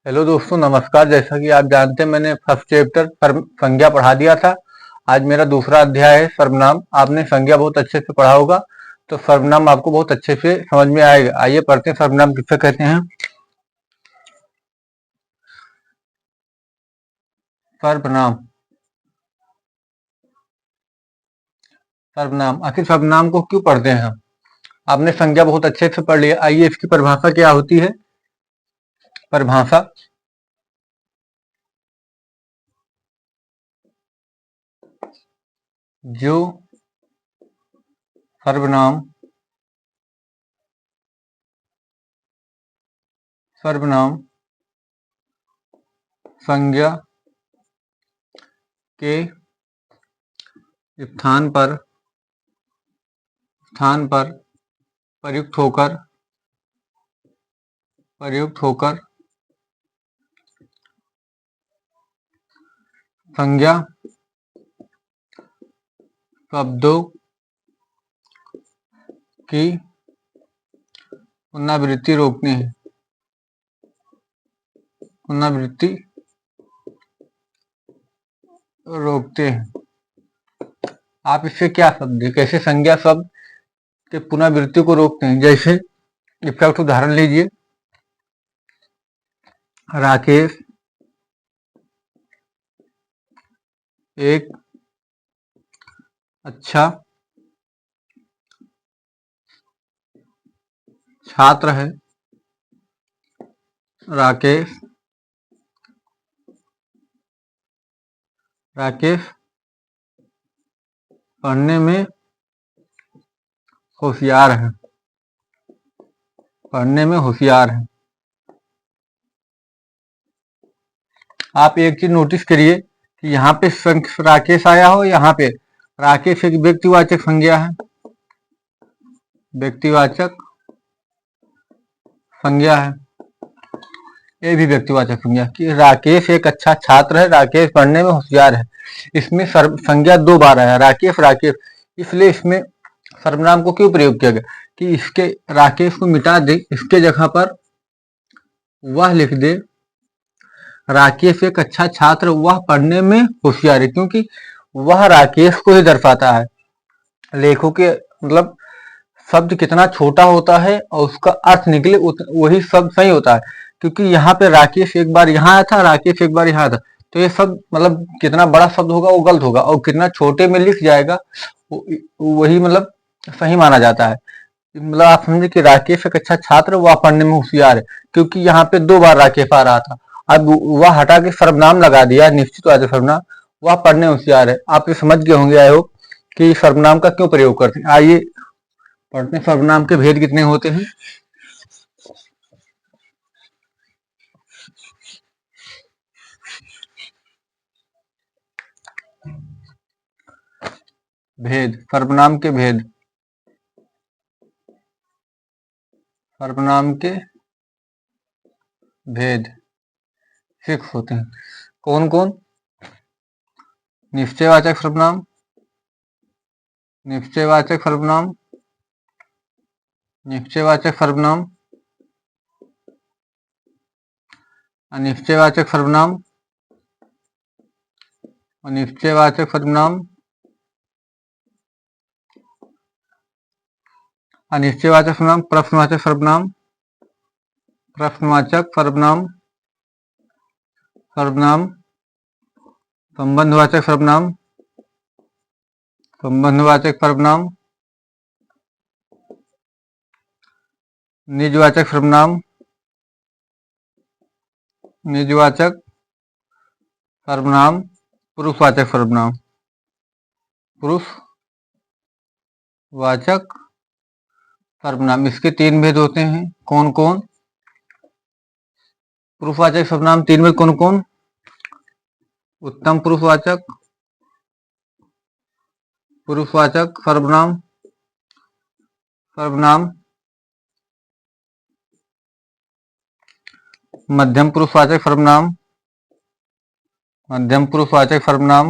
Hello दोस्तों, नमस्कार। जैसा कि आप जानते हैं, मैंने फर्स्ट चैप्टर संज्ञा पढ़ा दिया था। आज मेरा दूसरा अध्याय है सर्वनाम। आपने संज्ञा बहुत अच्छे से पढ़ा होगा, तो सर्वनाम आपको बहुत अच्छे से समझ में आएगा। आइए पढ़ते हैं, सर्वनाम किसे कहते हैं। सर्वनाम। सर्वनाम, आखिर सर्वनाम को क्यों पढ़ते हैं हम? आपने संज्ञा बहुत अच्छे से पढ़ लिया। आइए इसकी परिभाषा क्या होती है। परिभाषा: जो सर्वनाम सर्वनाम संज्ञा के स्थान पर प्रयुक्त होकर संज्ञा शब्दों की पुनरावृत्ति रोकते हैं। आप इससे क्या समझे, कैसे संज्ञा शब्द के पुनरावृत्ति को रोकते हैं? जैसे इसका एक उदाहरण लीजिए। राकेश एक अच्छा छात्र है। राकेश पढ़ने में होशियार है। आप एक चीज नोटिस करिए कि यहाँ पे राकेश आया हो, यहाँ पे राकेश एक व्यक्तिवाचक संज्ञा है। ये भी व्यक्तिवाचक संज्ञा कि राकेश एक अच्छा छात्र है, राकेश पढ़ने में होशियार है। इसमें संज्ञा दो बार आया, राकेश। इसलिए इसमें सर्वनाम को क्यों प्रयोग किया गया कि इसके राकेश को मिटा दे, इसके जगह पर वह लिख दे। राकेश एक अच्छा छात्र, वह पढ़ने में होशियार है, क्योंकि वह राकेश को ही दर्शाता है। लेखों के मतलब शब्द कितना छोटा होता है और उसका अर्थ निकले वही शब्द सही होता है। क्योंकि यहाँ पे राकेश एक बार यहाँ आया था, राकेश एक बार यहाँ था, तो ये शब्द मतलब कितना बड़ा शब्द होगा वो गलत होगा, और कितना छोटे में लिख जाएगा वही मतलब सही माना जाता है। मतलब आप समझे कि राकेश एक अच्छा छात्र, वह पढ़ने में होशियार है, क्योंकि यहाँ पे दो बार राकेश आ रहा था। अब वह हटा के सर्वनाम लगा दिया, निश्चित बात है सर्वनाम, वह पढ़ने होशियार है। आप ये समझ गए होंगे आई होप कि सर्वनाम का क्यों प्रयोग करते हैं। आइए पढ़ते हैं सर्वनाम के भेद कितने होते हैं। भेद, सर्वनाम के भेद। सर्वनाम के भेद 6 होते हैं। कौन कौन? निश्चयवाचक सर्वनाम, निश्चयवाचक सर्वनाम, निश्चयवाचक सर्वनाम, अनिश्चयवाचक सर्वनाम, अनिश्चयवाचक सर्वनाम, अनिश्चयवाचक सर्वनाम, प्रश्नवाचक सर्वनाम, प्रश्नवाचक सर्वनाम, सर्वनाम, संबंधवाचक सर्वनाम, संबंधवाचक सर्वनाम, निजवाचक सर्वनाम, निजवाचक सर्वनाम, पुरुषवाचक सर्वनाम, पुरुषवाचक सर्वनाम। इसके 3 भेद होते हैं। कौन कौन? पुरुषवाचक सर्वनाम 3 भेद कौन कौन? उत्तम पुरुषवाचक, पुरुषवाचक सर्वनाम, मध्यम पुरुषवाचक सर्वनाम, मध्यम पुरुषवाचक सर्वनाम,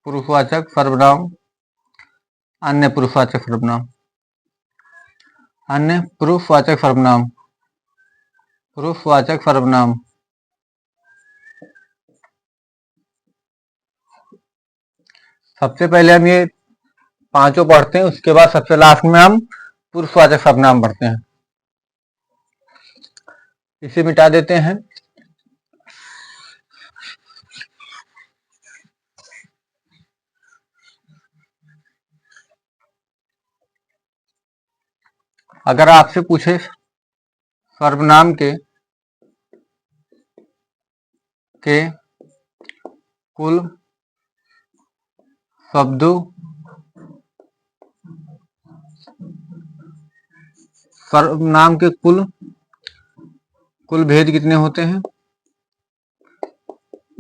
पुरुषवाचक सर्वनाम, अन्य पुरुषवाचक सर्वनाम, अन्य पुरुषवाचक सर्वनाम। पुरुषवाचक सर्वनाम। सबसे पहले हम ये पांचों पढ़ते हैं, उसके बाद सबसे लास्ट में हम पुरुषवाचक सर्वनाम पढ़ते हैं। इसे मिटा देते हैं। अगर आपसे पूछे सर्वनाम के कुल शब्दों, सर्वनाम के कुल भेद कितने होते हैं?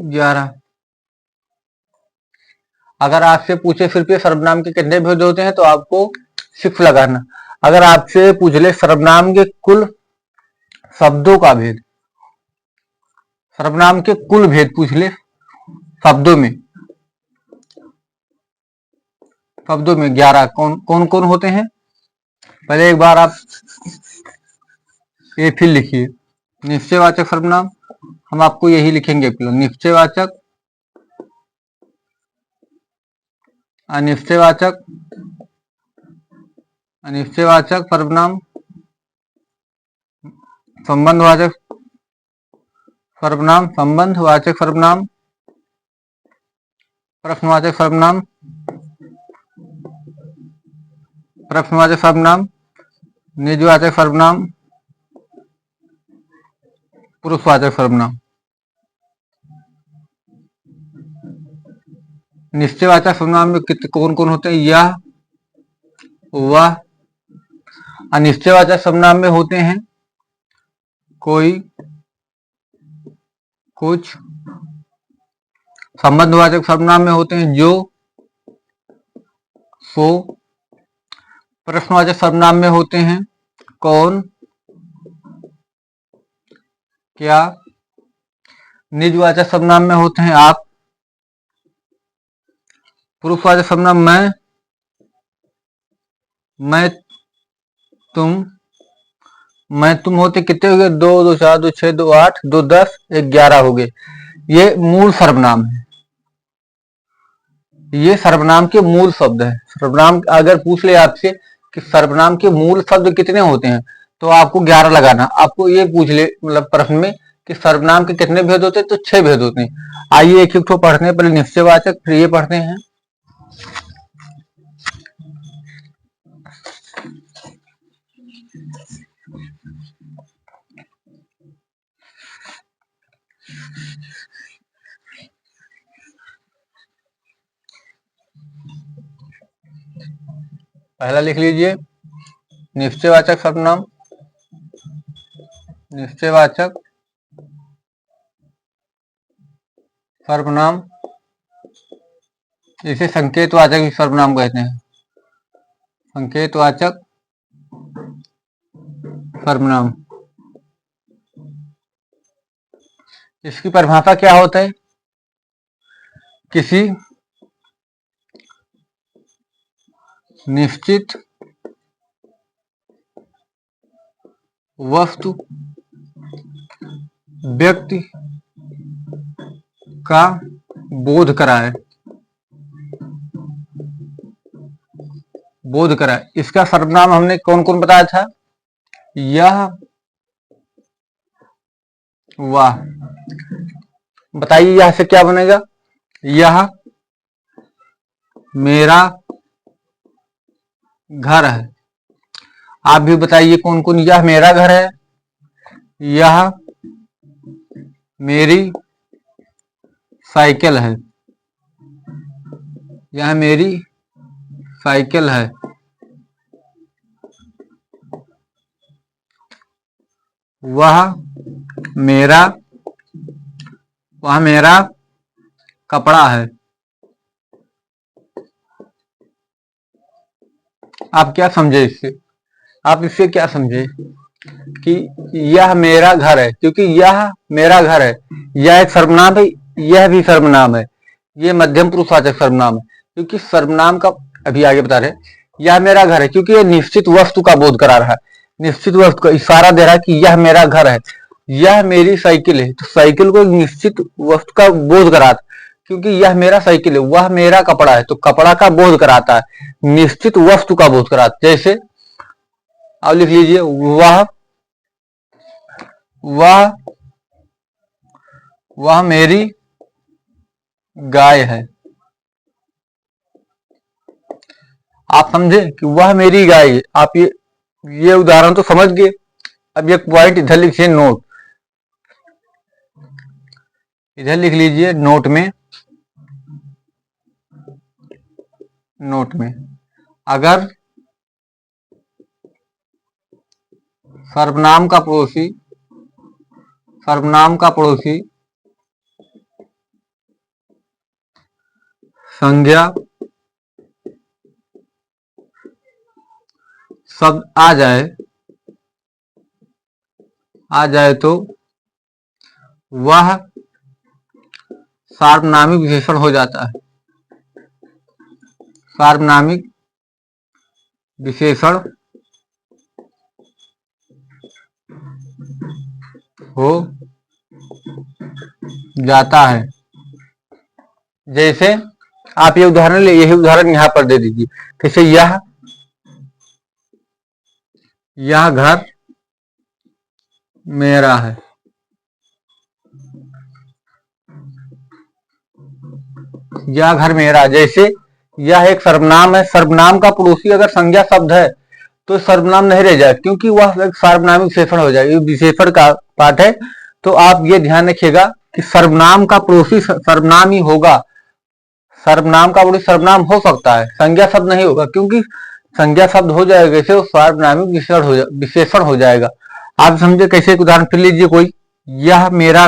11। अगर आपसे पूछे सिर्फ ये सर्वनाम के कितने भेद होते हैं तो आपको 6 लगाना। अगर आपसे पूछ ले सर्वनाम के कुल शब्दों का भेद, सर्वनाम के कुल भेद पूछ ले शब्दों में 11 कौन कौन होते हैं? पहले एक बार आप ये फिर लिखिए। निश्चयवाचक सर्वनाम, हम आपको यही लिखेंगे। निश्चयवाचक, अनिश्चयवाचक, अनिश्चयवाचक सर्वनाम, संबंधवाचक सर्वनाम, संबंधवाचक सर्वनाम, प्रश्नवाचक सर्वनाम, प्रश्नवाचक सर्वनाम, निजवाचक सर्वनाम, पुरुषवाचक सर्वनाम। निश्चयवाचक सर्वनाम में कौन कौन होते हैं? यह, वह। अनिश्चयवाचक सर्वनाम में होते हैं कोई, कुछ। संबंधवाचक सर्वनाम में होते हैं जो, सो। प्रश्नवाचक सर्वनाम में होते हैं कौन, क्या। निजवाचक सर्वनाम में होते हैं आप। पुरुषवाचक सर्वनाम मैं, तुम होते कितने हो गए? 2, 2, 4, 2, 6, 2, 8, 2, 10, 1, 11 हो गए। ये मूल सर्वनाम है, ये सर्वनाम के मूल शब्द है। सर्वनाम अगर पूछ ले आपसे कि सर्वनाम के मूल शब्द कितने होते हैं तो आपको 11 लगाना। आपको ये पूछ ले मतलब प्रश्न में कि सर्वनाम के कितने भेद होते हैं तो 6 भेद होते हैं। आइए एक एक पढ़ते हैं। पहले निश्चयवाचक, फिर ये पढ़ते हैं। पहला लिख लीजिए निश्चयवाचक सर्वनाम। निश्चयवाचक सर्वनाम, इसे संकेतवाचक सर्वनाम कहते हैं। संकेतवाचक सर्वनाम, इसकी परिभाषा क्या होता है? किसी निश्चित वस्तु, व्यक्ति का बोध कराए, इसका सर्वनाम हमने कौन कौन बताया था? यह, वह। बताइए यह से क्या बनेगा? यह मेरा घर है। आप भी बताइए कौन कौन? यह मेरा घर है, यह मेरी साइकिल है, यह मेरी साइकिल है। वह मेरा कपड़ा है। आप क्या समझे इससे? आप इससे क्या समझे कि यह मेरा घर है, क्योंकि यह मेरा घर है, यह एक सर्वनाम है, यह भी सर्वनाम है, ये मध्यम पुरुषवाचक सर्वनाम है। क्योंकि सर्वनाम का अभी आगे बता रहे, यह मेरा घर है क्योंकि यह निश्चित वस्तु का बोध करा रहा है, निश्चित वस्तु का इशारा दे रहा है कि यह मेरा घर है। यह मेरी साइकिल है, तो साइकिल को एक निश्चित वस्तु का बोध कराता, क्योंकि यह मेरा साइकिल है, वह मेरा कपड़ा है, तो कपड़ा का बोध कराता है, निश्चित वस्तु का बोध कराता। जैसे आप लिख लीजिए, वह वह मेरी गाय है। आप समझे कि वह मेरी गाय है। आप ये उदाहरण तो समझ गए। अब एक पॉइंट इधर लिखिए, नोट इधर लिख लीजिए, नोट में अगर सर्वनाम का पड़ोसी संज्ञा शब्द आ जाए तो वह सार्वनामिक विशेषण हो जाता है। सार्वनामिक विशेषण हो जाता है। जैसे आप ये उदाहरण ले, यही उदाहरण यहां पर दे दीजिए। कैसे, यह घर मेरा है। यह घर मेरा, जैसे यह एक सर्वनाम है। सर्वनाम का पड़ोसी अगर संज्ञा शब्द है तो सर्वनाम नहीं रह जाए, क्योंकि वह एक सार्वनामिक विशेषण हो जाएगा। विशेषण का पाठ है, तो आप ये ध्यान रखिएगा कि सर्वनाम का पड़ोसी सर्वनाम ही होगा। सर्वनाम का पड़ोसी सर्वनाम हो सकता है, संज्ञा शब्द नहीं होगा, क्योंकि संज्ञा शब्द हो जाएगा इसे सार्वनामिक विशेषण हो जाएगा। आप समझे कैसे? एक उदाहरण फिर लीजिए कोई, यह मेरी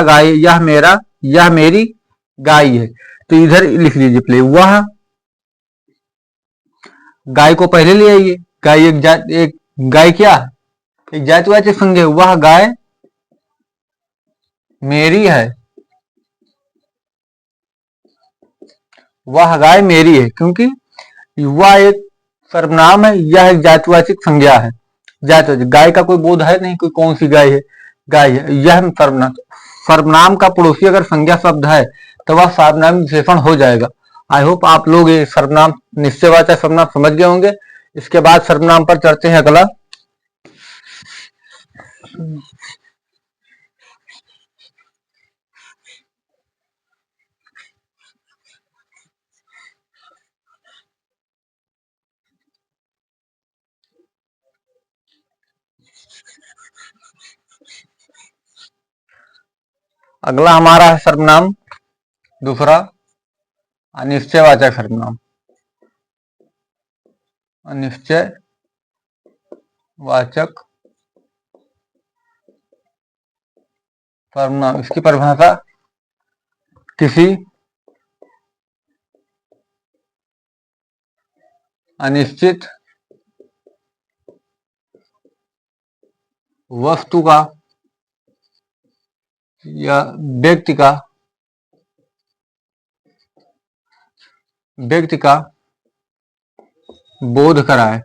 गाय है। तो इधर लिख लीजिए प्ले, वह गाय को पहले ले आइए। गाय एक गाय क्या, एक जातिवाचक संज्ञा। वह गाय मेरी है। वह गाय मेरी है, क्योंकि वह एक सर्वनाम है, यह एक जातिवाचक संज्ञा है। जातिवाचक, गाय का कोई बोध है नहीं, कोई कौन सी गाय है, गाय है। यह सर्वनाम का पड़ोसी अगर संज्ञा शब्द है तो वह सार्वनामिक विशेषण हो जाएगा। आई होप आप लोग ये सर्वनाम, निश्चयवाचक सर्वनाम समझ गए होंगे। इसके बाद सर्वनाम पर चढ़ते हैं अगला। अगला हमारा है सर्वनाम दूसरा, अनिश्चयवाचक सर्वनाम। अनिश्चयवाचक सर्वनाम, इसकी परिभाषा किसी अनिश्चित वस्तु का या व्यक्ति का बोध कराए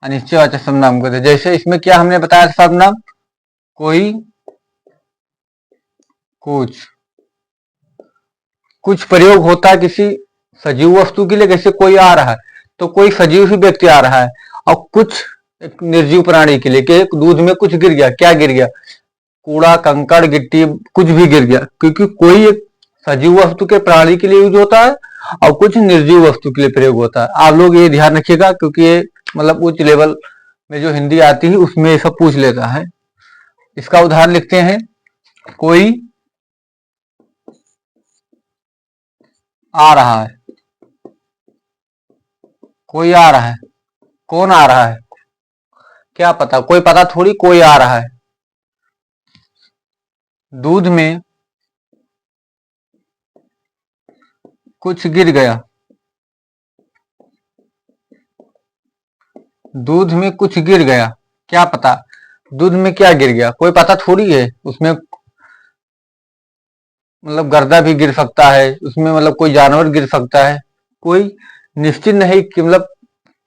अनिश्चयवाचक सर्वनाम कहते हैं। जैसे इसमें क्या हमने बताया था, सर्वनाम कोई, कुछ प्रयोग होता है किसी सजीव वस्तु के लिए। जैसे कोई आ रहा है तो कोई सजीव ही व्यक्ति आ रहा है, और कुछ एक निर्जीव प्राणी के लिए कि दूध में कुछ गिर गया। क्या गिर गया? कूड़ा, कंकड़, गिट्टी, कुछ भी गिर गया। क्योंकि कोई एक सजीव वस्तु के प्राणी के लिए यूज होता है और कुछ निर्जीव वस्तु के लिए प्रयोग होता है। आप लोग ये ध्यान रखिएगा, क्योंकि ये मतलब उच्च लेवल में जो हिंदी आती है उसमें ये सब पूछ लेता है। इसका उदाहरण लिखते हैं, कोई आ रहा है। कोई आ रहा है, कौन आ रहा है? क्या पता, कोई पता थोड़ी, कोई आ रहा है। दूध में कुछ गिर गया। दूध में कुछ गिर गया, क्या पता दूध में क्या गिर गया, कोई पता थोड़ी है। उसमें मतलब गर्दा भी गिर सकता है, उसमें मतलब कोई जानवर गिर सकता है। कोई निश्चित नहीं कि मतलब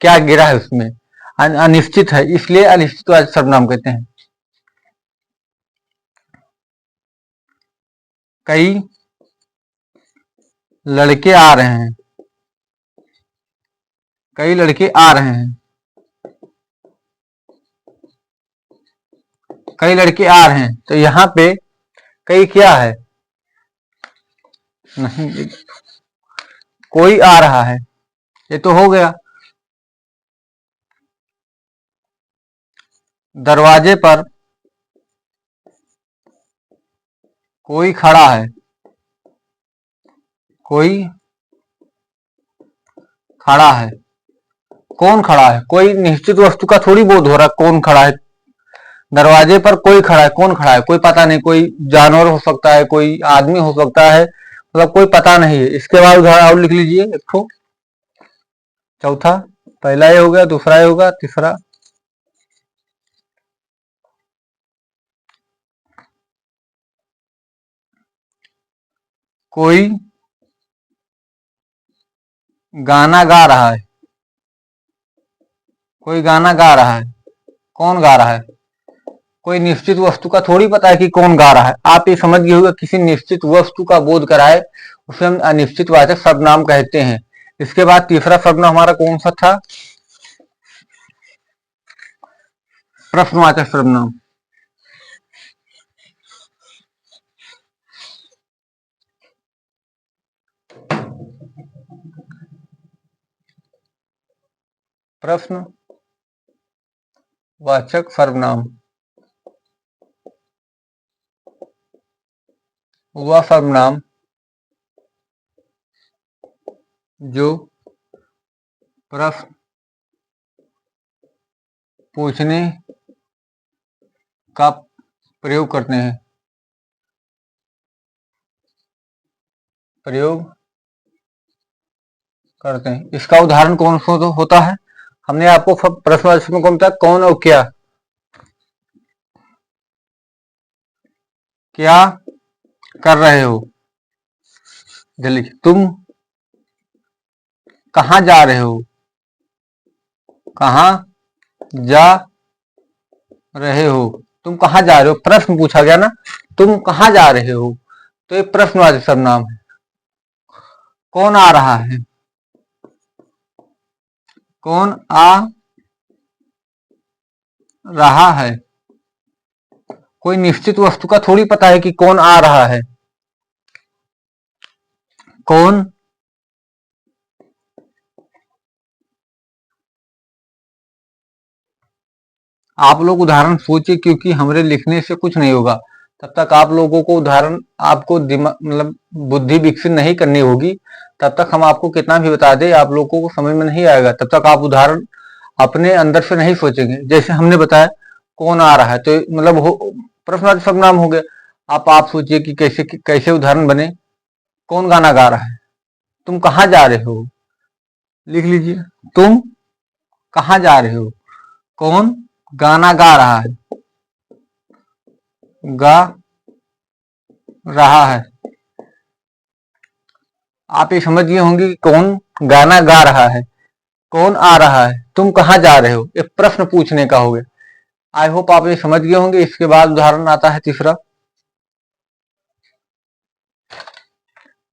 क्या गिरा है उसमें। अनिश्चित है, इसलिए अनिश्चितवाचक सर्वनाम कहते हैं। कई लड़के आ रहे हैं, कई लड़के आ रहे हैं, कई लड़के आ रहे हैं, तो यहाँ पे कई क्या है? नहीं, कोई आ रहा है, ये तो हो गया। दरवाजे पर कोई खड़ा है, कोई खड़ा है, कौन खड़ा है? कोई निश्चित वस्तु का थोड़ी बोध हो रहा है कौन खड़ा है। दरवाजे पर कोई खड़ा है, कौन खड़ा है? कोई पता नहीं, कोई जानवर हो सकता है, कोई आदमी हो सकता है, मतलब कोई पता नहीं है। इसके बाद उदाहरण और लिख लीजिए एक ठो, चौथा, पहला ये हो गया, दूसरा ये होगा, तीसरा। कोई गाना गा रहा है, कोई गाना गा रहा है, कौन गा रहा है? कोई निश्चित वस्तु का थोड़ी पता है कि कौन गा रहा है। आप ये समझ गए होगा, किसी निश्चित वस्तु का बोध कराए उसे हम अनिश्चितवाचक सर्वनाम कहते हैं। इसके बाद तीसरा सर्वनाम हमारा कौन सा था? प्रश्नवाचक सर्वनाम। प्रश्नवाचक सर्वनाम वह सर्वनाम जो प्रश्न पूछने का प्रयोग करते हैं, इसका उदाहरण कौन सा होता है? हमने आपको प्रश्नवाचक में कौन बताया? कौन और क्या। क्या कर रहे हो? जल्दी, तुम कहाँ जा रहे हो? कहाँ जा रहे हो? तुम कहाँ जा रहे हो? प्रश्न पूछा गया ना, तुम कहाँ जा रहे हो, तो ये प्रश्नवाचक सर्वनाम है। कौन आ रहा है? कौन आ रहा है? कोई निश्चित वस्तु का थोड़ी पता है कि कौन आ रहा है। कौन आप लोग उदाहरण सोचिए, क्योंकि हमारे लिखने से कुछ नहीं होगा। तब तक आप लोगों को उदाहरण, आपको दिमाग मतलब बुद्धि विकसित नहीं करनी होगी। तब तक हम आपको कितना भी बता दें, आप लोगों को समझ में नहीं आएगा। तब तक आप उदाहरण अपने अंदर से नहीं सोचेंगे। जैसे हमने बताया कौन आ रहा है, तो मतलब प्रश्नवाचक सर्वनाम हो गया। आप सोचिए कि कैसे कैसे उदाहरण बने। कौन गाना गा रहा है? तुम कहाँ जा रहे हो? लिख लीजिए, तुम कहाँ जा रहे हो? कौन गाना गा रहा है? गा रहा है। आप ये समझ गए होंगे कि कौन गाना गा रहा है, कौन आ रहा है, तुम कहाँ जा रहे हो, ये प्रश्न पूछने का हो गया। आई होप आप ये समझ गए होंगे। इसके बाद उदाहरण आता है तीसरा।